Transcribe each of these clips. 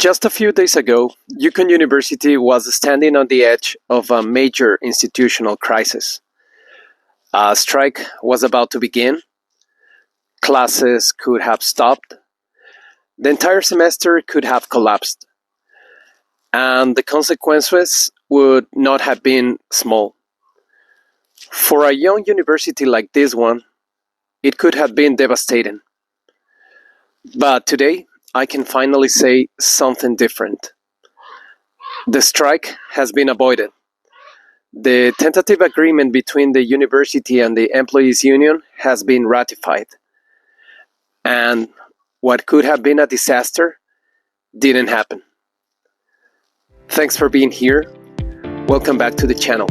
Just a few days ago, Yukon University was standing on the edge of a major institutional crisis. A strike was about to begin, classes could have stopped, the entire semester could have collapsed, and the consequences would not have been small. For a young university like this one, it could have been devastating. But today, I can finally say something different. The strike has been avoided. The tentative agreement between the university and the employees' union has been ratified. And what could have been a disaster didn't happen. Thanks for being here. Welcome back to the channel.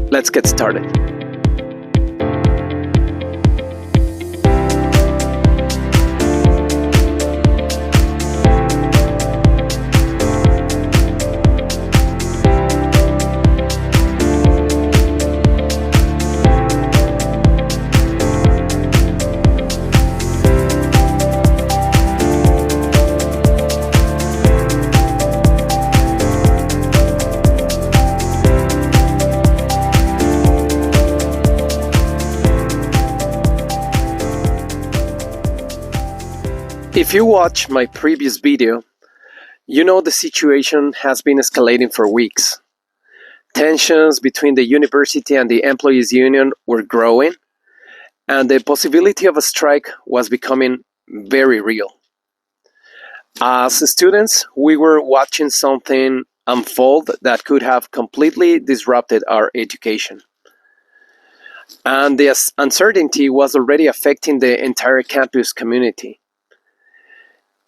Let's get started. If you watch my previous video, you know the situation has been escalating for weeks. Tensions between the university and the employees' union were growing, and the possibility of a strike was becoming very real. As students, we were watching something unfold that could have completely disrupted our education. And the uncertainty was already affecting the entire campus community.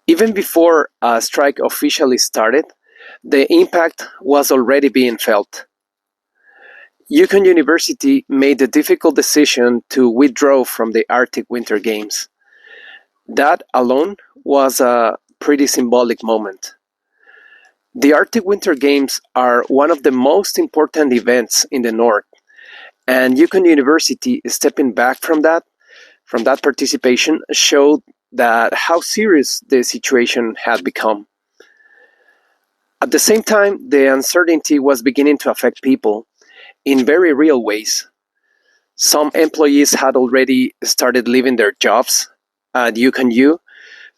Even before a strike officially started, the impact was already being felt. Yukon University made the difficult decision to withdraw from the Arctic Winter Games. That alone was a pretty symbolic moment. The Arctic Winter Games are one of the most important events in the North, and Yukon University stepping back from that participation showed that how serious the situation had become. At the same time, the uncertainty was beginning to affect people in very real ways. Some employees had already started leaving their jobs at Yukon U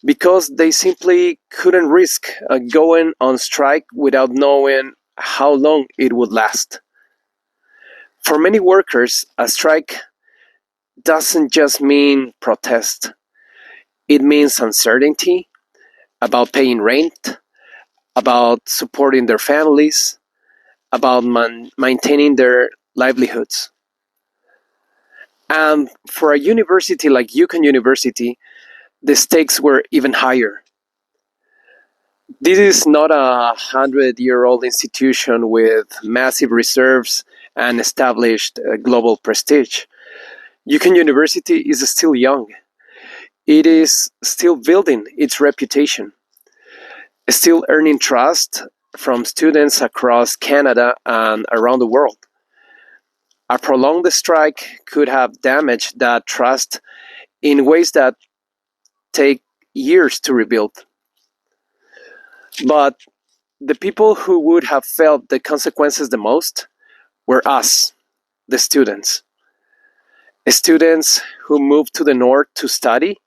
because they simply couldn't risk going on strike without knowing how long it would last. For many workers, a strike doesn't just mean protest. It means uncertainty about paying rent, about supporting their families, about maintaining their livelihoods. And for a university like Yukon University, the stakes were even higher. This is not a 100-year-old institution with massive reserves and established global prestige. Yukon University is still young. It is still building its reputation, still earning trust from students across Canada and around the world. A prolonged strike could have damaged that trust in ways that take years to rebuild. But the people who would have felt the consequences the most were us, the students. Students who moved to the North to study,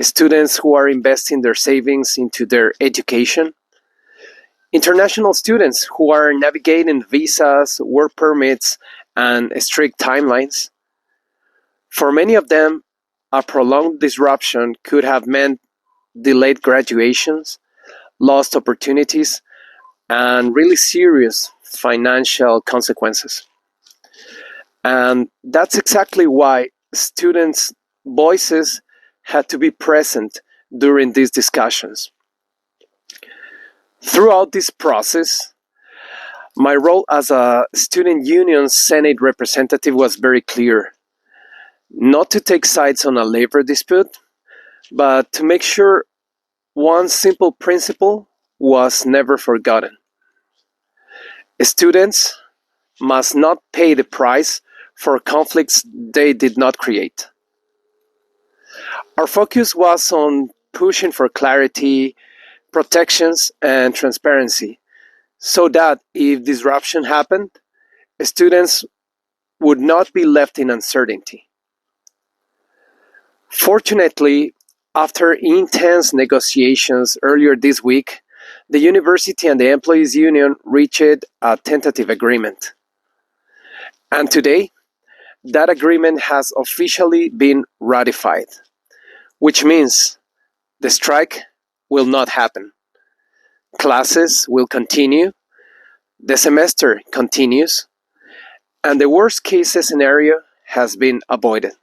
students who are investing their savings into their education, international students who are navigating visas, work permits, and strict timelines. For many of them, a prolonged disruption could have meant delayed graduations, lost opportunities, and really serious financial consequences. And that's exactly why students' voices had to be present during these discussions. Throughout this process, my role as a student union Senate representative was very clear. Not to take sides on a labor dispute, but to make sure one simple principle was never forgotten. Students must not pay the price for conflicts they did not create. Our focus was on pushing for clarity, protections, and transparency, so that if disruption happened, students would not be left in uncertainty. Fortunately, after intense negotiations earlier this week, the university and the employees union reached a tentative agreement. And today, that agreement has officially been ratified, which means the strike will not happen. Classes will continue, the semester continues, and the worst case scenario has been avoided.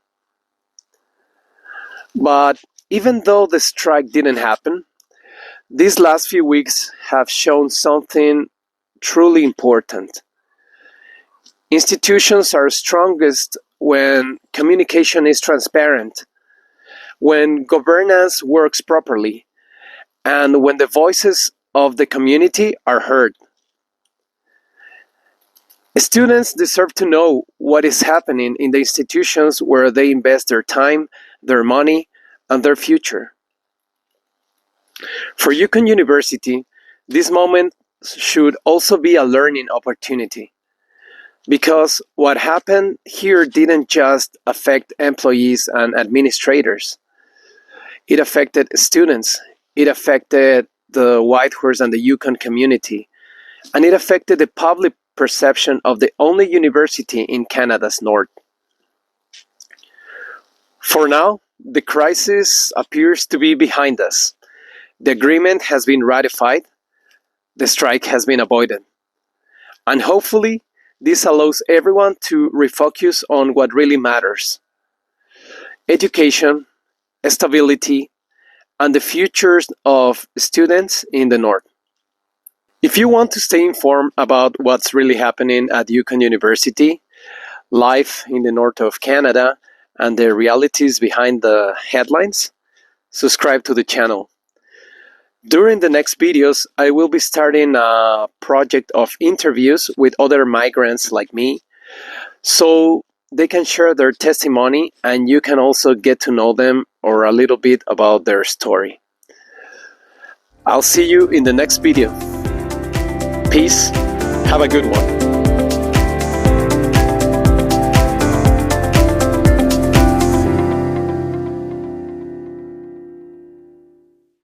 But even though the strike didn't happen, these last few weeks have shown something truly important. Institutions are strongest when communication is transparent, when governance works properly, and when the voices of the community are heard. Students deserve to know what is happening in the institutions where they invest their time, their money, and their future. For Yukon University, this moment should also be a learning opportunity, because what happened here didn't just affect employees and administrators. It affected students, it affected the Whitehorse and the Yukon community, and it affected the public perception of the only university in Canada's north. For now, the crisis appears to be behind us. The agreement has been ratified, the strike has been avoided, and hopefully this allows everyone to refocus on what really matters: education, stability, and the futures of students in the north. If you want to stay informed about what's really happening at Yukon University, life in the north of Canada, and the realities behind the headlines, subscribe to the channel. During the next videos, I will be starting a project of interviews with other migrants like me, so they can share their testimony and you can also get to know them or a little bit about their story. I'll see you in the next video. Peace. Have a good one.